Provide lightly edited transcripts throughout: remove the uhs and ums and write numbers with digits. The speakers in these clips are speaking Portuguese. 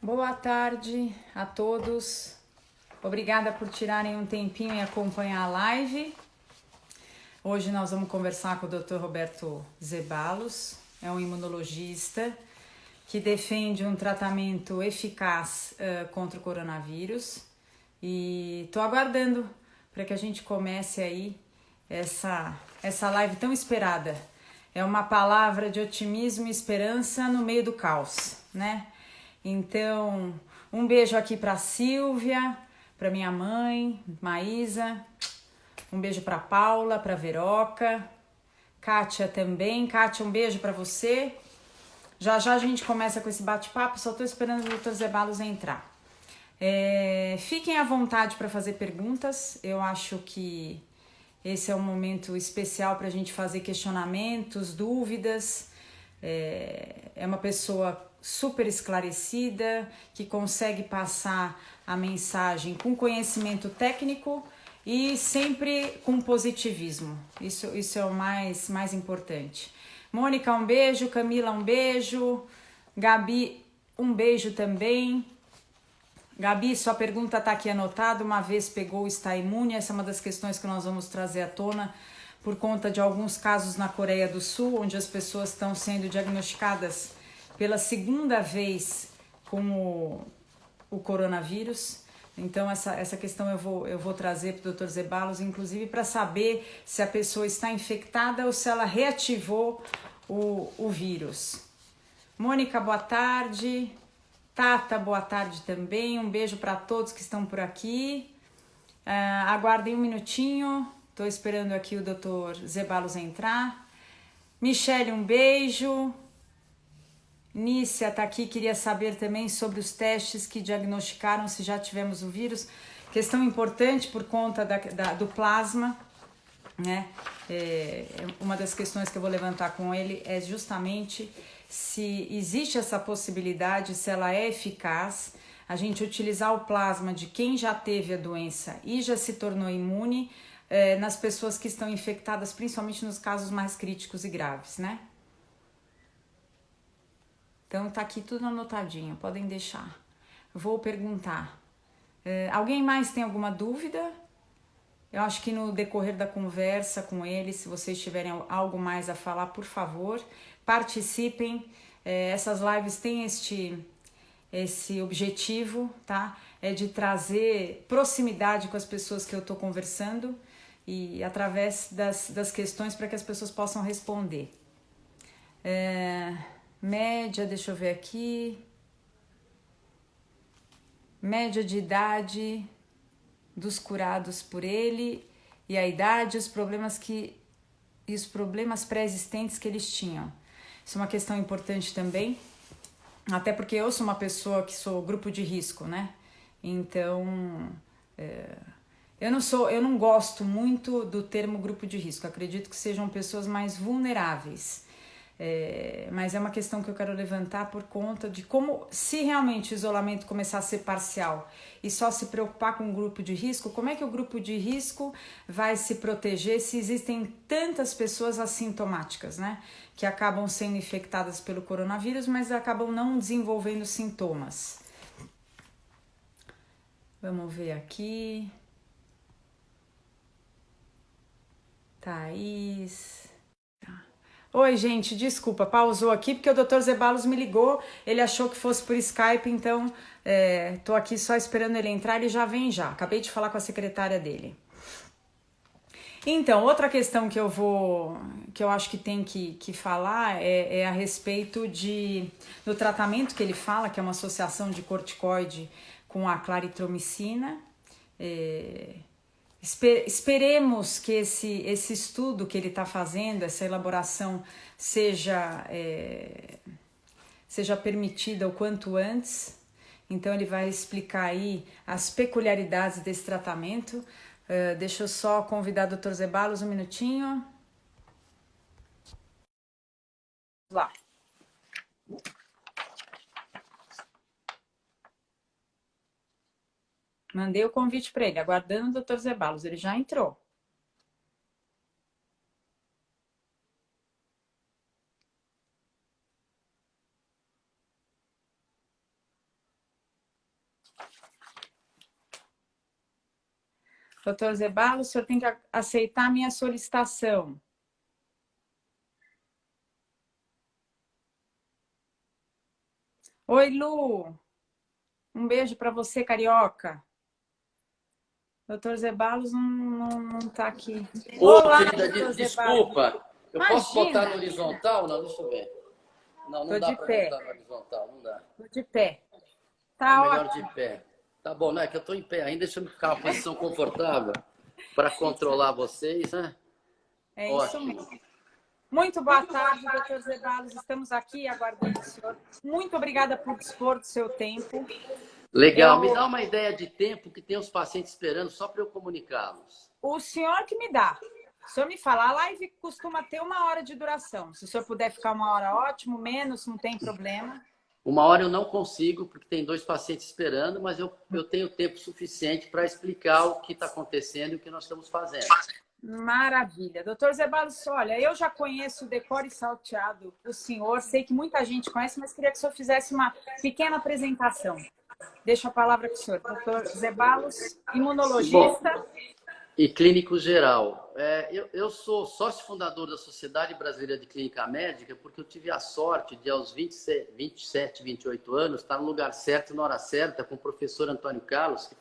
Boa tarde a todos. Obrigada por tirarem um tempinho e acompanhar a live. Hoje nós vamos conversar com o Dr. Roberto Zeballos, é um imunologista que defende um tratamento eficaz contra o coronavírus. E estou aguardando para que a gente comece aí essa live tão esperada. É uma palavra de otimismo e esperança no meio do caos, né? Então, um beijo aqui para Silvia, para minha mãe, Maísa. Um beijo para Paula, para Veroca, Kátia também. Kátia, um beijo para você. Já já a gente começa com esse bate-papo, só estou esperando o Dr. Zeballos entrar. Fiquem à vontade para fazer perguntas, eu acho que esse é um momento especial para a gente fazer questionamentos, dúvidas. É uma pessoa super esclarecida, que consegue passar a mensagem com conhecimento técnico e sempre com positivismo. Isso é o mais importante. Mônica, um beijo. Camila, um beijo. Gabi, um beijo também. Gabi, sua pergunta está aqui anotada. Uma vez pegou, está imune. Essa é uma das questões que nós vamos trazer à tona por conta de alguns casos na Coreia do Sul, onde as pessoas estão sendo diagnosticadas pela segunda vez com o coronavírus. Então essa questão eu vou trazer para o Dr. Zeballos, inclusive para saber se a pessoa está infectada ou se ela reativou o vírus. Mônica, boa tarde. Tata, boa tarde também. Um beijo para todos que estão por aqui. Aguardem um minutinho. Estou esperando aqui o Dr. Zeballos entrar. Michele, um beijo. Nícia está aqui, queria saber também sobre os testes que diagnosticaram se já tivemos o vírus. Questão importante por conta do plasma, né? Uma das questões que eu vou levantar com ele é justamente se existe essa possibilidade, se ela é eficaz, a gente utilizar o plasma de quem já teve a doença e já se tornou imune nas pessoas que estão infectadas, principalmente nos casos mais críticos e graves, né? Então tá aqui tudo anotadinho, podem deixar. Vou perguntar. Alguém mais tem alguma dúvida? Eu acho que no decorrer da conversa com ele, se vocês tiverem algo mais a falar, por favor, participem. Essas lives têm esse objetivo, tá? É de trazer proximidade com as pessoas que eu tô conversando e através das questões para que as pessoas possam responder. Média, deixa eu ver aqui. Média de idade dos curados por ele e a idade, os problemas pré-existentes que eles tinham. Isso é uma questão importante também, até porque eu sou uma pessoa que sou grupo de risco, né? Então, eu não gosto muito do termo grupo de risco. Acredito que sejam pessoas mais vulneráveis. Mas é uma questão que eu quero levantar por conta de como, se realmente o isolamento começar a ser parcial e só se preocupar com o grupo de risco, como é que o grupo de risco vai se proteger se existem tantas pessoas assintomáticas, né? Que acabam sendo infectadas pelo coronavírus, mas acabam não desenvolvendo sintomas. Vamos ver aqui. Thaís. Oi, gente, desculpa, pausou aqui porque o Dr. Zeballos me ligou, ele achou que fosse por Skype, então tô aqui só esperando ele entrar, ele já vem já. Acabei de falar com a secretária dele. Então, outra questão que eu acho que tem que falar é a respeito do tratamento que ele fala, que é uma associação de corticoide com a claritromicina. Esperemos que esse estudo que ele está fazendo, essa elaboração, seja permitida o quanto antes. Então ele vai explicar aí as peculiaridades desse tratamento. Deixa eu só convidar o Dr. Zeballos um minutinho. Vamos lá. Mandei o convite para ele, aguardando o Dr. Zeballos, ele já entrou. Doutor Zeballos, o senhor tem que aceitar a minha solicitação. Oi, Lu. Um beijo para você, carioca. Doutor Zeballos não tá aqui. Ô, Olá, querida, doutor desculpa. Eu posso botar Imagina. no horizontal? Não, deixa eu ver. Não, Tô não dá de para pé. botar no horizontal, não dá. Tô de pé. É Tá melhor ótimo. de pé. Tá bom, né? Que eu tô em pé ainda, deixa eu ficar uma posição confortável para controlar vocês, né? É isso Ótimo. mesmo. Muito boa tarde, doutor Zeballos. Estamos aqui aguardando o senhor. Muito obrigada por dispor do seu tempo. Legal. Me dá uma ideia de tempo que tem os pacientes esperando só para eu comunicá-los. O senhor que me dá. O senhor me fala, a live costuma ter 1 hora de duração. Se o senhor puder ficar 1 hora, ótimo. Menos, não tem problema. 1 hora eu não consigo, porque tem 2 pacientes esperando, mas eu tenho tempo suficiente para explicar o que está acontecendo e o que nós estamos fazendo. Maravilha. Doutor Zeballos, olha, eu já conheço o Decor e Salteado, o senhor, sei que muita gente conhece, mas queria que o senhor fizesse uma pequena apresentação. Deixo a palavra com o senhor. Doutor Zeballos, imunologista. Bom, e clínico geral. Eu sou sócio fundador da Sociedade Brasileira de Clínica Médica porque eu tive a sorte de, aos 27, 28 anos, estar no lugar certo, na hora certa, com o professor Antônio Carlos, que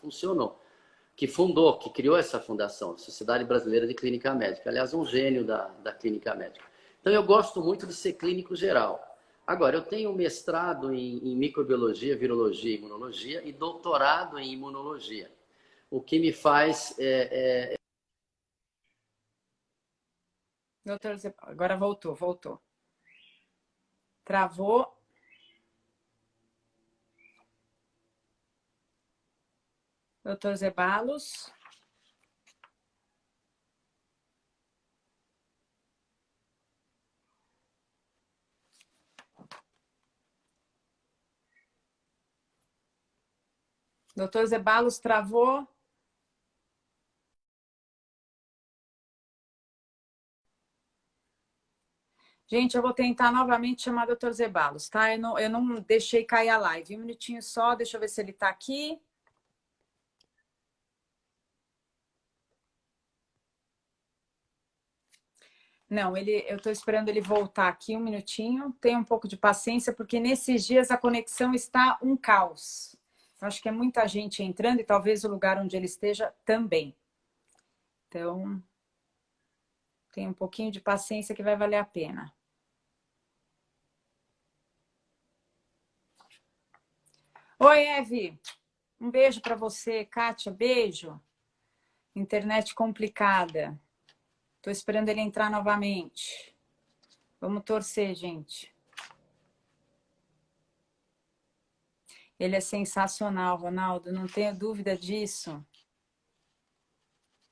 criou essa fundação, a Sociedade Brasileira de Clínica Médica. Aliás, um gênio da clínica médica. Então, eu gosto muito de ser clínico geral. Agora, eu tenho mestrado em microbiologia, virologia e imunologia e doutorado em imunologia. O que me faz... Doutor Zeballos, agora voltou. Travou. Doutor Zeballos. Doutor Zeballos travou. Gente, eu vou tentar novamente chamar o doutor Zeballos, tá? Eu não deixei cair a live. 1 minutinho só, deixa eu ver se ele tá aqui. Não, eu estou esperando ele voltar aqui 1 minutinho. Tenha um pouco de paciência, porque nesses dias a conexão está um caos. Eu acho que é muita gente entrando e talvez o lugar onde ele esteja também. Então, tenha um pouquinho de paciência que vai valer a pena. Oi, Eve. Um beijo para você. Kátia, beijo. Internet complicada. Estou esperando ele entrar novamente. Vamos torcer, gente. Ele é sensacional, Ronaldo, não tenha dúvida disso.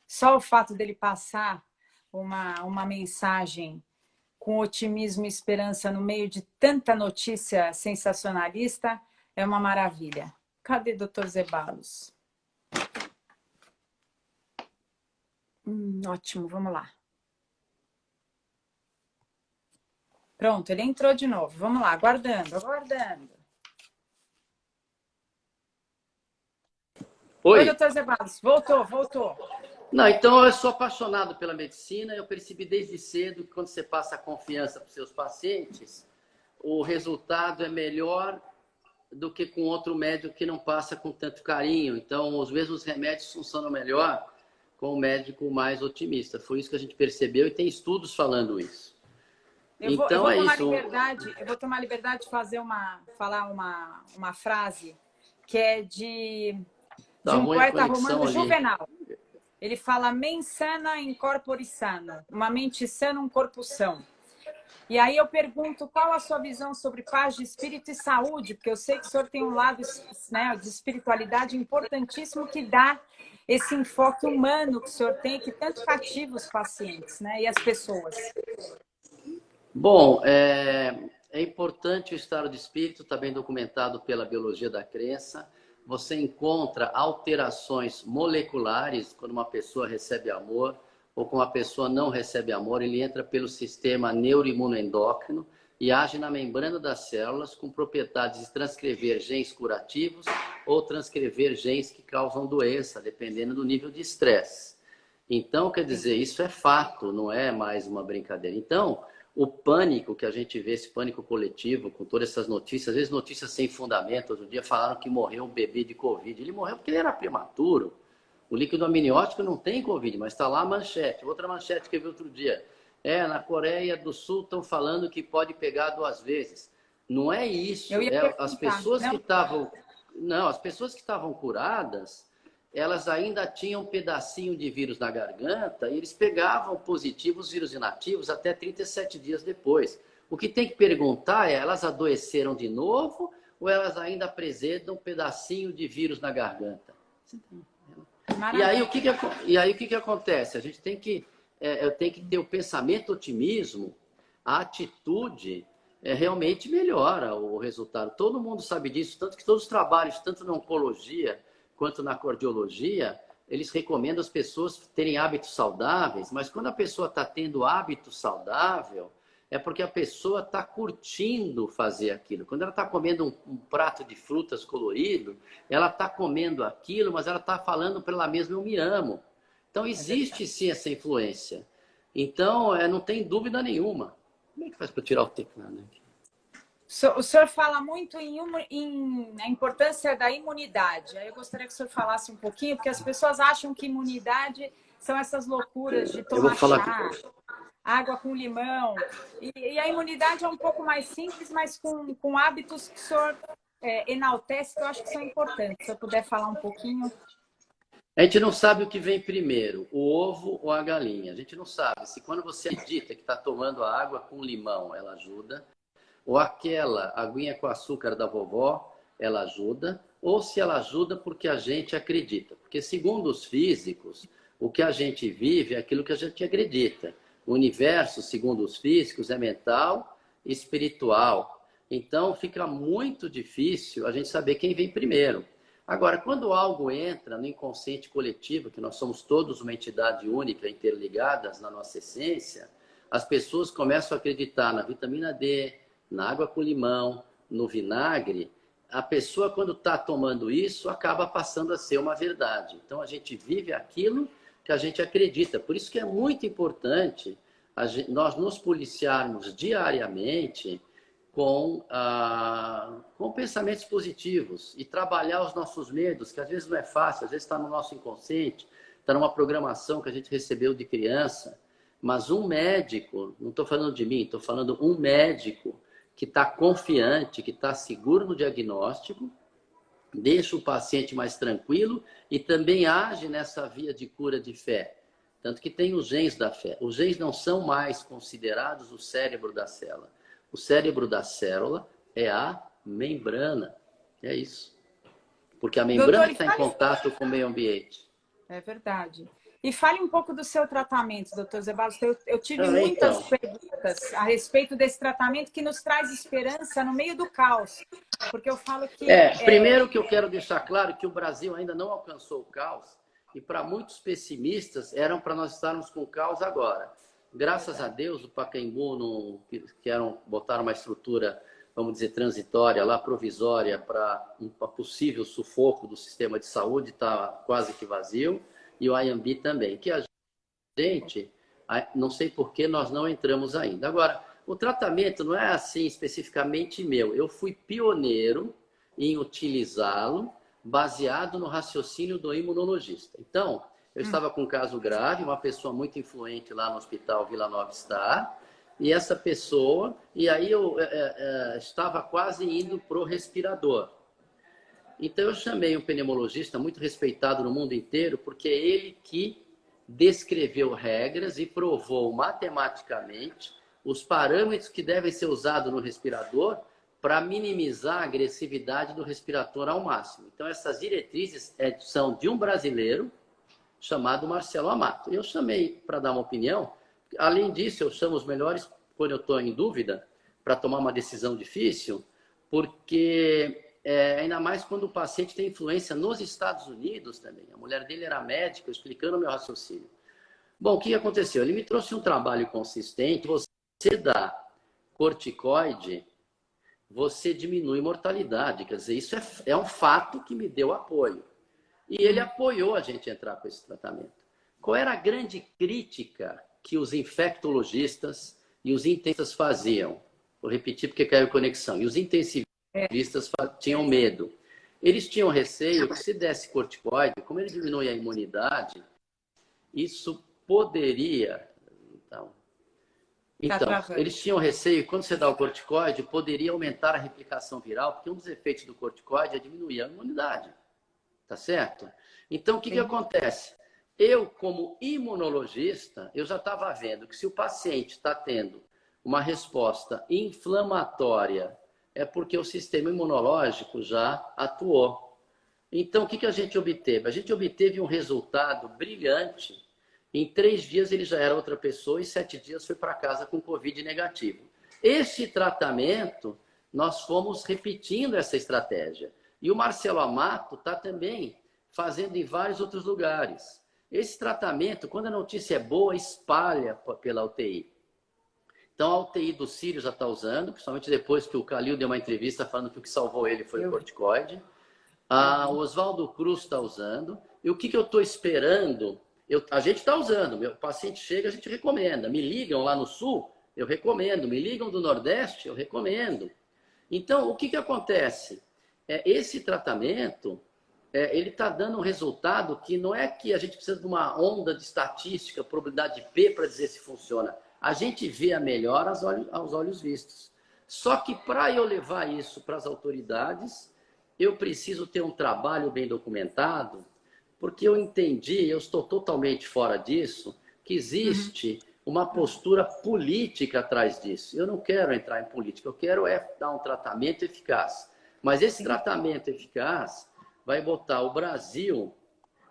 Só o fato dele passar uma mensagem com otimismo e esperança no meio de tanta notícia sensacionalista é uma maravilha. Cadê doutor Zeballos? Ótimo, vamos lá. Pronto, ele entrou de novo. Vamos lá, aguardando. Oi, doutor Zeballos. Voltou. Não, então eu sou apaixonado pela medicina. Eu percebi desde cedo que quando você passa a confiança para os seus pacientes, o resultado é melhor do que com outro médico que não passa com tanto carinho. Então, os mesmos remédios funcionam melhor com o médico mais otimista. Foi isso que a gente percebeu e tem estudos falando isso. Eu vou tomar liberdade de falar uma frase que é de um poeta romano, Juvenal. Ele fala, mens sana in corpore sano. Uma mente sana, um corpo são. E aí eu pergunto, qual a sua visão sobre paz de espírito e saúde? Porque eu sei que o senhor tem um lado, né, de espiritualidade importantíssimo que dá esse enfoque humano que o senhor tem, que tanto cativa os pacientes, né, e as pessoas. Bom, é importante o estado de espírito, está bem documentado pela biologia da crença. Você encontra alterações moleculares quando uma pessoa recebe amor ou quando uma pessoa não recebe amor. Ele entra pelo sistema neuroimunoendócrino, e age na membrana das células com propriedades de transcrever genes curativos ou transcrever genes que causam doença, dependendo do nível de estresse. Então, quer dizer, isso é fato, não é mais uma brincadeira. Então, o pânico que a gente vê, esse pânico coletivo, com todas essas notícias, às vezes notícias sem fundamento. Outro dia falaram que morreu um bebê de Covid. Ele morreu porque ele era prematuro. O líquido amniótico não tem Covid, mas está lá a manchete. Outra manchete que eu vi outro dia. Na Coreia do Sul estão falando que pode pegar 2 vezes. Não é isso. As pessoas que estavam... Não, as pessoas que estavam curadas, elas ainda tinham um pedacinho de vírus na garganta e eles pegavam positivos vírus inativos até 37 dias depois. O que tem que perguntar é, elas adoeceram de novo ou elas ainda apresentam um pedacinho de vírus na garganta? E aí, o que acontece? A gente tem que, eu tenho que ter o pensamento, otimismo, a atitude realmente melhora o resultado. Todo mundo sabe disso, tanto que todos os trabalhos, tanto na oncologia quanto na cardiologia, eles recomendam as pessoas terem hábitos saudáveis, mas quando a pessoa está tendo hábito saudável, é porque a pessoa está curtindo fazer aquilo. Quando ela está comendo um prato de frutas colorido, ela está comendo aquilo, mas ela está falando para ela mesma, eu me amo. Então, existe sim essa influência. Então, não tem dúvida nenhuma. Como é que faz para tirar o teclado aqui? O senhor fala muito na importância da imunidade. Aí eu gostaria que o senhor falasse um pouquinho, porque as pessoas acham que imunidade são essas loucuras de tomar chá, água com limão. E a imunidade é um pouco mais simples, mas com hábitos que o senhor enaltece, que eu acho que são importantes. Se eu puder falar um pouquinho. A gente não sabe o que vem primeiro, o ovo ou a galinha. A gente não sabe se quando você acredita que está tomando a água com limão, ela ajuda, ou aquela aguinha com açúcar da vovó, ela ajuda, ou se ela ajuda porque a gente acredita. Porque, segundo os físicos, o que a gente vive é aquilo que a gente acredita. O universo, segundo os físicos, é mental e espiritual. Então, fica muito difícil a gente saber quem vem primeiro. Agora, quando algo entra no inconsciente coletivo, que nós somos todos uma entidade única, interligadas na nossa essência, as pessoas começam a acreditar na vitamina D, na água com limão, no vinagre. A pessoa, quando está tomando isso, acaba passando a ser uma verdade. Então, a gente vive aquilo que a gente acredita. Por isso que é muito importante nós nos policiarmos diariamente com pensamentos positivos e trabalhar os nossos medos, que às vezes não é fácil, às vezes está no nosso inconsciente, está numa programação que a gente recebeu de criança. Mas um médico, não estou falando de mim, estou falando um médico que está confiante, que está seguro no diagnóstico, deixa o paciente mais tranquilo e também age nessa via de cura de fé. Tanto que tem os genes da fé. Os genes não são mais considerados o cérebro da célula. O cérebro da célula é a membrana. É isso. Porque a membrana está em contato com o meio ambiente. É verdade. E fale um pouco do seu tratamento, doutor Zeballos. Eu tive muitas perguntas a respeito desse tratamento que nos traz esperança no meio do caos. Porque eu falo que... Primeiro que eu quero deixar claro que o Brasil ainda não alcançou o caos. E para muitos pessimistas, eram para nós estarmos com o caos agora. Graças a Deus, o Pacaembu botaram uma estrutura, vamos dizer, transitória, lá provisória, para um possível sufoco do sistema de saúde, está quase que vazio. E o Ayambi também, que a gente, não sei por que nós não entramos ainda. Agora, o tratamento não é assim especificamente meu. Eu fui pioneiro em utilizá-lo baseado no raciocínio do imunologista. Então, eu estava com um caso grave, uma pessoa muito influente lá no Hospital Vila Nova Star, e essa pessoa, e aí eu estava quase indo para o respirador. Então, eu chamei um pneumologista muito respeitado no mundo inteiro, porque é ele que descreveu regras e provou matematicamente os parâmetros que devem ser usados no respirador para minimizar a agressividade do respirator ao máximo. Então, essas diretrizes são de um brasileiro chamado Marcelo Amato. Eu chamei para dar uma opinião. Além disso, eu chamo os melhores quando eu estou em dúvida para tomar uma decisão difícil, porque... ainda mais quando o paciente tem influência nos Estados Unidos também. A mulher dele era médica, explicando o meu raciocínio. Bom, o que aconteceu? Ele me trouxe um trabalho consistente. Você dá corticoide, você diminui mortalidade. Quer dizer, isso é um fato que me deu apoio. E ele apoiou a gente entrar com esse tratamento. Qual era a grande crítica que os infectologistas e os intensivistas faziam? Vou repetir porque caiu conexão. E os intensivistas tinham medo. Eles tinham receio que se desse corticoide, como ele diminui a imunidade, isso poderia... Então, eles tinham receio que quando você dá o corticoide, poderia aumentar a replicação viral, porque um dos efeitos do corticoide é diminuir a imunidade. Tá certo? Então, o que acontece? Eu, como imunologista, eu já estava vendo que se o paciente está tendo uma resposta inflamatória, é porque o sistema imunológico já atuou. Então, o que a gente obteve? A gente obteve um resultado brilhante. Em 3 dias ele já era outra pessoa e 7 dias foi para casa com Covid negativo. Esse tratamento, nós fomos repetindo essa estratégia. E o Marcelo Amato está também fazendo em vários outros lugares. Esse tratamento, quando a notícia é boa, espalha pela UTI. Então, a UTI do Sírio já está usando, principalmente depois que o Calil deu uma entrevista falando que o que salvou ele foi o corticoide. O Oswaldo Cruz está usando. E o que eu estou esperando? A gente está usando. Meu paciente chega, a gente recomenda. Me ligam lá no Sul, eu recomendo. Me ligam do Nordeste, eu recomendo. Então, o que acontece? Esse tratamento, ele está dando um resultado que não é que a gente precisa de uma onda de estatística, probabilidade de P para dizer se funciona. A gente vê a melhora aos olhos vistos. Só que para eu levar isso para as autoridades, eu preciso ter um trabalho bem documentado, porque eu entendi, eu estou totalmente fora disso, que existe uma postura política atrás disso. Eu não quero entrar em política, eu quero dar um tratamento eficaz. Mas esse tratamento eficaz vai botar o Brasil,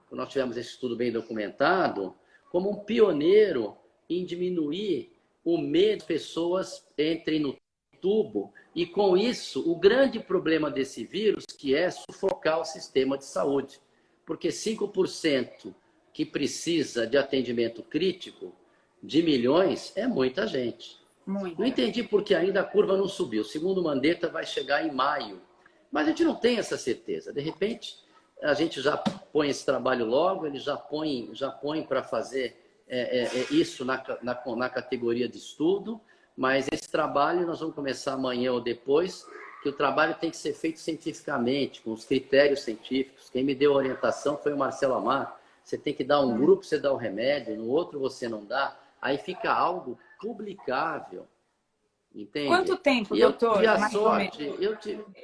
quando nós tivemos esse estudo bem documentado, como um pioneiro em diminuir o medo das pessoas entrem no tubo. E com isso, o grande problema desse vírus, que é sufocar o sistema de saúde. Porque 5% que precisa de atendimento crítico de milhões é muita gente. Não entendi porque ainda a curva não subiu. Segundo o Mandetta, vai chegar em maio. Mas a gente não tem essa certeza. De repente, a gente já põe esse trabalho logo, ele já põe para fazer isso na categoria de estudo, mas esse trabalho nós vamos começar amanhã ou depois, que o trabalho tem que ser feito cientificamente, com os critérios científicos. Quem me deu a orientação foi o Marcelo Amar. Você tem que dar um grupo, você dá o remédio, no outro você não dá, aí fica algo publicável. Entende? Quanto tempo, doutor? Eu tive a sorte,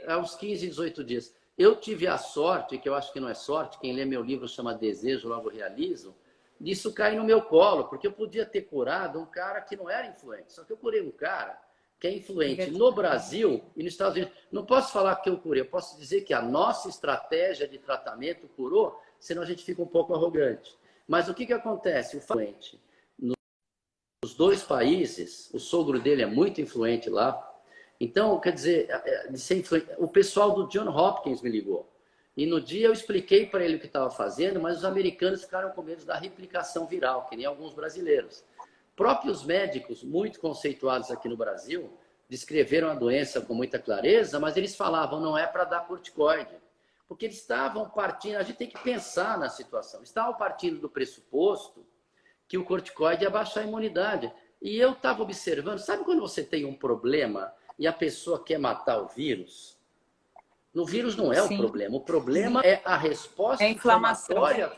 aos 15, 18 dias. Eu tive a sorte, que eu acho que não é sorte, quem lê meu livro chama Desejo, Logo Realizo, disso cair no meu colo, porque eu podia ter curado um cara que não era influente. Só que eu curei um cara que é influente no Brasil e nos Estados Unidos. Não posso falar que eu curei, eu posso dizer que a nossa estratégia de tratamento curou, senão a gente fica um pouco arrogante. Mas o que acontece? O influente nos 2 países, o sogro dele é muito influente lá. Então, quer dizer, o pessoal do John Hopkins me ligou. E no dia eu expliquei para ele o que estava fazendo, mas os americanos ficaram com medo da replicação viral, que nem alguns brasileiros. Próprios médicos, muito conceituados aqui no Brasil, descreveram a doença com muita clareza, mas eles falavam, não é para dar corticoide. Porque eles estavam partindo, a gente tem que pensar na situação, estavam partindo do pressuposto que o corticoide ia baixar a imunidade. E eu estava observando, sabe quando você tem um problema e a pessoa quer matar o vírus? No vírus não é o problema. O problema é a resposta inflamatória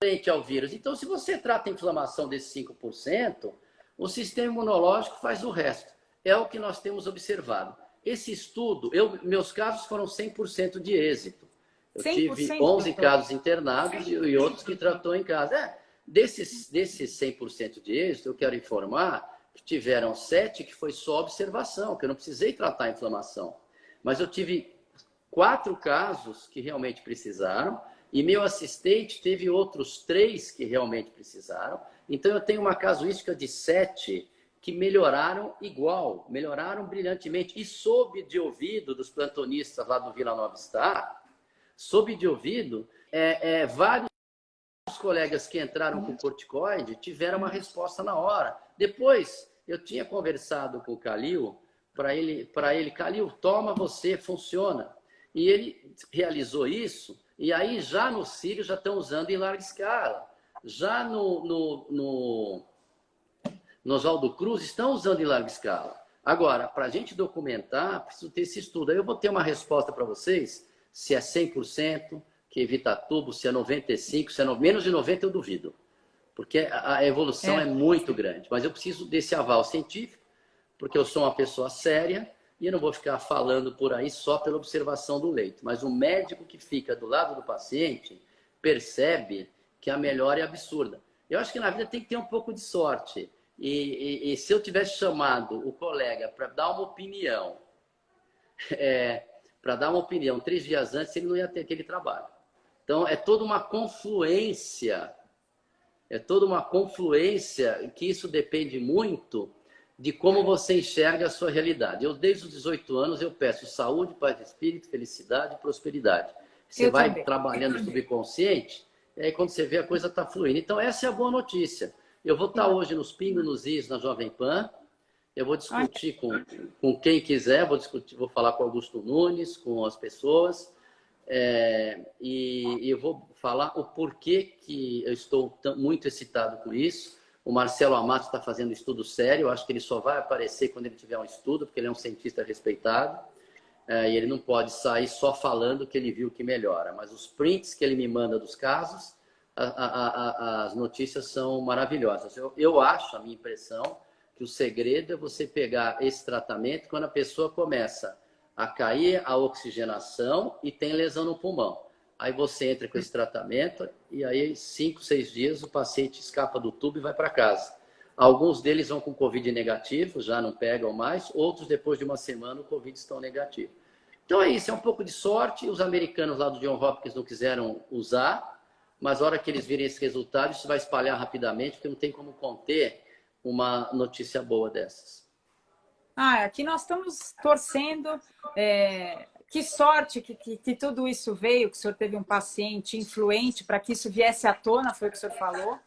frente ao vírus. Então, se você trata a inflamação desses 5%, o sistema imunológico faz o resto. É o que nós temos observado. Esse estudo, meus casos foram 100% de êxito. Eu tive 11 casos internados e outros que tratou em casa. Desses 100% de êxito, eu quero informar que tiveram 7 que foi só observação, que eu não precisei tratar a inflamação. Mas eu tive 4 casos que realmente precisaram e meu assistente teve outros 3 que realmente precisaram. Então, eu tenho uma casuística de 7 que melhoraram igual, melhoraram brilhantemente. E sob de ouvido dos plantonistas lá do Vila Nova Star, sob de ouvido, vários colegas que entraram com corticoide tiveram uma resposta na hora. Depois, Eu tinha conversado com o Calil para ele, Calil, toma você, funciona. E ele realizou isso, e aí já no Sírio já estão usando em larga escala. Já no Oswaldo Cruz estão usando em larga escala. Agora, para a gente documentar, preciso ter esse estudo. Aí eu vou ter uma resposta para vocês, se é 100%, que evita tubo, se é 95%, se é menos de 90% eu duvido. Porque a evolução é muito grande. Mas eu preciso desse aval científico, porque eu sou uma pessoa séria e eu não vou ficar falando por aí só pela observação do leito. Mas o médico que fica do lado do paciente percebe que a melhora é absurda. Eu acho que na vida tem que ter um pouco de sorte. E se eu tivesse chamado o colega para dar uma opinião, 3 dias antes, ele não ia ter aquele trabalho. Então, é toda uma confluência que isso depende muito de como você enxerga a sua realidade. Eu, desde os 18 anos, eu peço saúde, paz de espírito, felicidade e prosperidade. Você vai trabalhando no subconsciente, e aí quando você vê a coisa está fluindo. Então, essa é a boa notícia. Eu vou estar hoje nos Pingos, nos Is, na Jovem Pan. Eu vou discutir com quem quiser, vou falar com Augusto Nunes, com as pessoas. E eu vou falar o porquê que eu estou muito excitado com isso. O Marcelo Amato está fazendo estudo sério. Eu acho que ele só vai aparecer quando ele tiver um estudo, porque ele é um cientista respeitado. E ele não pode sair só falando que ele viu que melhora. Mas os prints que ele me manda dos casos, as notícias são maravilhosas. Eu acho, a minha impressão, que o segredo é você pegar esse tratamento quando a pessoa começa a cair a oxigenação e tem lesão no pulmão. Aí você entra com esse tratamento e aí 5, 6 dias o paciente escapa do tubo e vai para casa. Alguns deles vão com Covid negativo, já não pegam mais. Outros, depois de uma semana, o Covid estão negativo. Então é isso, é um pouco de sorte. Os americanos lá do John Hopkins não quiseram usar, mas a hora que eles virem esse resultado, isso vai espalhar rapidamente, porque não tem como conter uma notícia boa dessas. Aqui nós estamos torcendo. Que sorte que tudo isso veio, que o senhor teve um paciente influente para que isso viesse à tona, foi o que o senhor falou.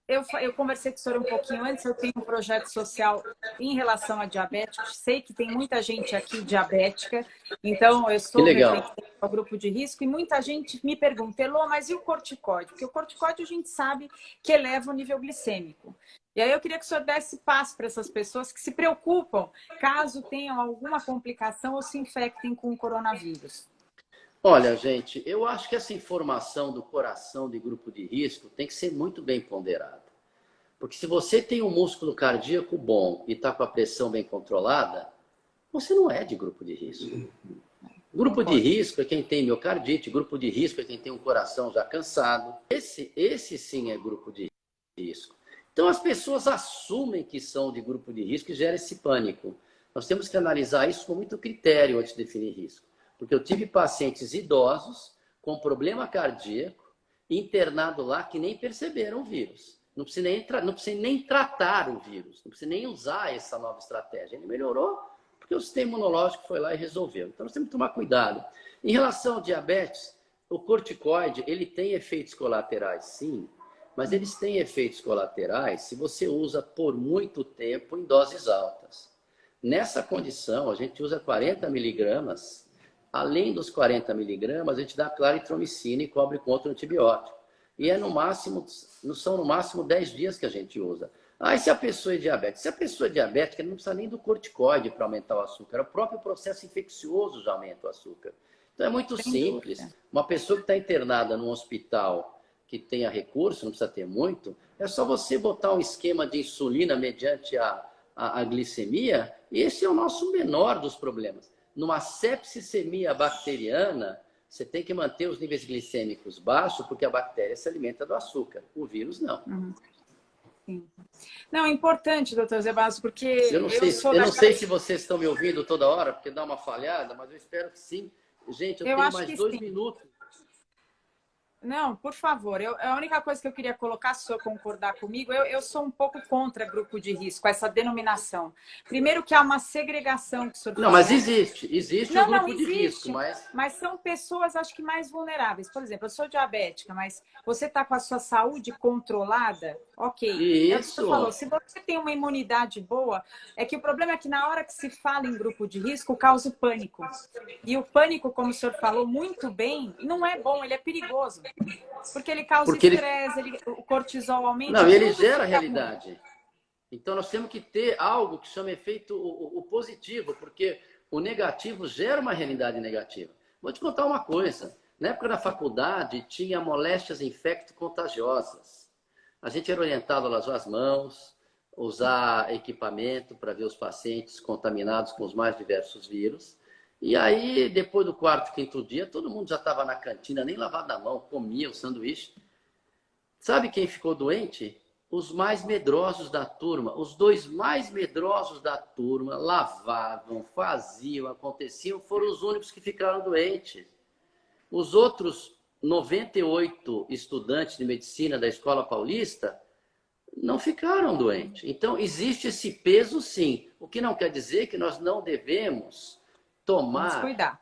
Eu conversei com o senhor um pouquinho antes, eu tenho um projeto social em relação a diabéticos, sei que tem muita gente aqui diabética, então eu estou representando o grupo de risco e muita gente me pergunta, Elô, mas e o corticoide? Porque o corticoide a gente sabe que eleva o nível glicêmico. E aí eu queria que o senhor desse passo para essas pessoas que se preocupam caso tenham alguma complicação ou se infectem com o coronavírus. Olha, gente, eu acho que essa informação do coração de grupo de risco tem que ser muito bem ponderada. Porque se você tem um músculo cardíaco bom e está com a pressão bem controlada, você não é de grupo de risco. Grupo de risco é quem tem miocardite, grupo de risco é quem tem um coração já cansado. Esse sim é grupo de risco. Então as pessoas assumem que são de grupo de risco e gera esse pânico. Nós temos que analisar isso com muito critério antes de definir risco. Porque eu tive pacientes idosos com problema cardíaco, internado lá, que nem perceberam o vírus. Não precisa nem tratar o vírus, não precisa nem usar essa nova estratégia. Ele melhorou porque o sistema imunológico foi lá e resolveu. Então nós temos que tomar cuidado. Em relação ao diabetes, o corticoide, ele tem efeitos colaterais, sim, mas eles têm efeitos colaterais se você usa por muito tempo em doses altas. Nessa condição, a gente usa 40 miligramas. Além dos 40 miligramas, a gente dá claritromicina e cobre com outro antibiótico. E são no máximo 10 dias que a gente usa. E se a pessoa é diabética? Se a pessoa é diabética, não precisa nem do corticoide para aumentar o açúcar. O próprio processo infeccioso já aumenta o açúcar. Então é muito simples. Uma pessoa que está internada num hospital que tenha recurso, não precisa ter muito, é só você botar um esquema de insulina mediante a glicemia, e esse é o nosso menor dos problemas. Numa septicemia bacteriana, você tem que manter os níveis glicêmicos baixos, porque a bactéria se alimenta do açúcar. O vírus, não. Sim. Não, é importante, doutor Zeballos, porque eu não sei se vocês estão me ouvindo toda hora, porque dá uma falhada, mas eu espero que sim. Gente, eu tenho mais 2 minutos. Não, por favor. A única coisa que eu queria colocar, se o senhor concordar comigo, eu sou um pouco contra grupo de risco, essa denominação. Primeiro que há uma segregação que o senhor Não, mas falou. existe o Não grupo de risco, existe, mas... mas são pessoas, acho que mais vulneráveis. Por exemplo, eu sou diabética, mas você está com a sua saúde controlada, ok. É o que o senhor Isso. falou. Se você tem uma imunidade boa, é que o problema é que na hora que se fala em grupo de risco, causa o pânico. E o pânico, como o senhor falou muito bem, não é bom, ele é perigoso. Porque ele causa Porque ele... estresse, o cortisol aumenta Não, e ele tudo gera a fica ruim. realidade. Então, nós temos que ter algo que chama efeito o positivo, porque o negativo gera uma realidade negativa. Vou te contar uma coisa. Na época da faculdade, tinha moléstias infecto-contagiosas. A gente era orientado a lavar as mãos, usar equipamento para ver os pacientes contaminados com os mais diversos vírus. E aí, depois do quarto, quinto dia, todo mundo já estava na cantina, nem lavado a mão, comia o sanduíche. Sabe quem ficou doente? Os mais medrosos da turma. Os dois mais medrosos da turma lavavam, faziam, aconteciam, foram os únicos que ficaram doentes. Os outros 98 estudantes de medicina da Escola Paulista não ficaram doentes. Então, existe esse peso, sim. O que não quer dizer que nós não devemos Vamos tomar cuidar.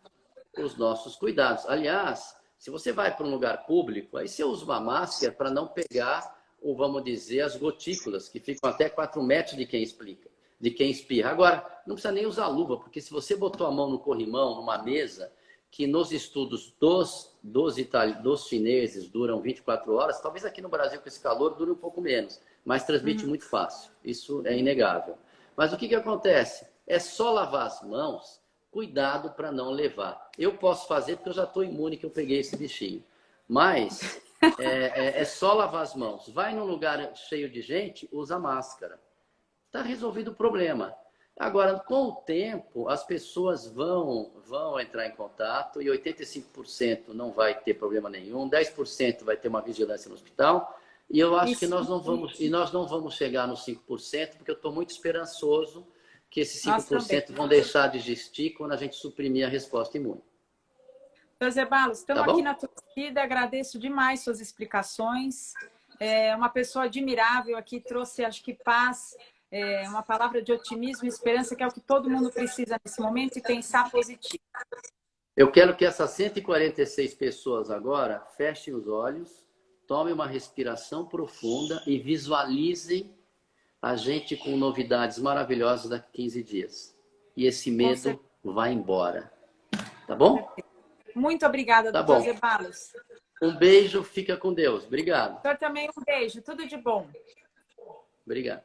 os nossos cuidados. Aliás, se você vai para um lugar público, aí você usa uma máscara para não pegar, ou vamos dizer, as gotículas, que ficam até 4 metros de quem explica, de quem espirra. Agora, não precisa nem usar luva, porque se você botou a mão no corrimão, numa mesa, que nos estudos dos chineses duram 24 horas, talvez aqui no Brasil, com esse calor, dure um pouco menos, mas transmite muito fácil. Isso é inegável. Mas o que acontece? É só lavar as mãos. Cuidado para não levar. Eu posso fazer porque eu já estou imune que eu peguei esse bichinho. Mas é só lavar as mãos. Vai num lugar cheio de gente, usa máscara. Está resolvido o problema. Agora, com o tempo, as pessoas vão entrar em contato e 85% não vai ter problema nenhum, 10% vai ter uma vigilância no hospital. E eu acho que nós não vamos chegar nos 5%, porque eu estou muito esperançoso que esses 5% vão deixar de existir quando a gente suprimir a resposta imune. Doutor Zeballos, estamos Tá aqui na torcida, agradeço demais suas explicações. É uma pessoa admirável aqui, trouxe, acho que, paz, uma palavra de otimismo e esperança, que é o que todo mundo precisa nesse momento, e pensar positivo. Eu quero que essas 146 pessoas agora fechem os olhos, tomem uma respiração profunda e visualizem a gente com novidades maravilhosas daqui a 15 dias. E esse medo vai embora. Tá bom? Muito obrigada, doutor Zeballos. Um beijo, fica com Deus. Obrigado. Doutor, também um beijo. Tudo de bom. Obrigado.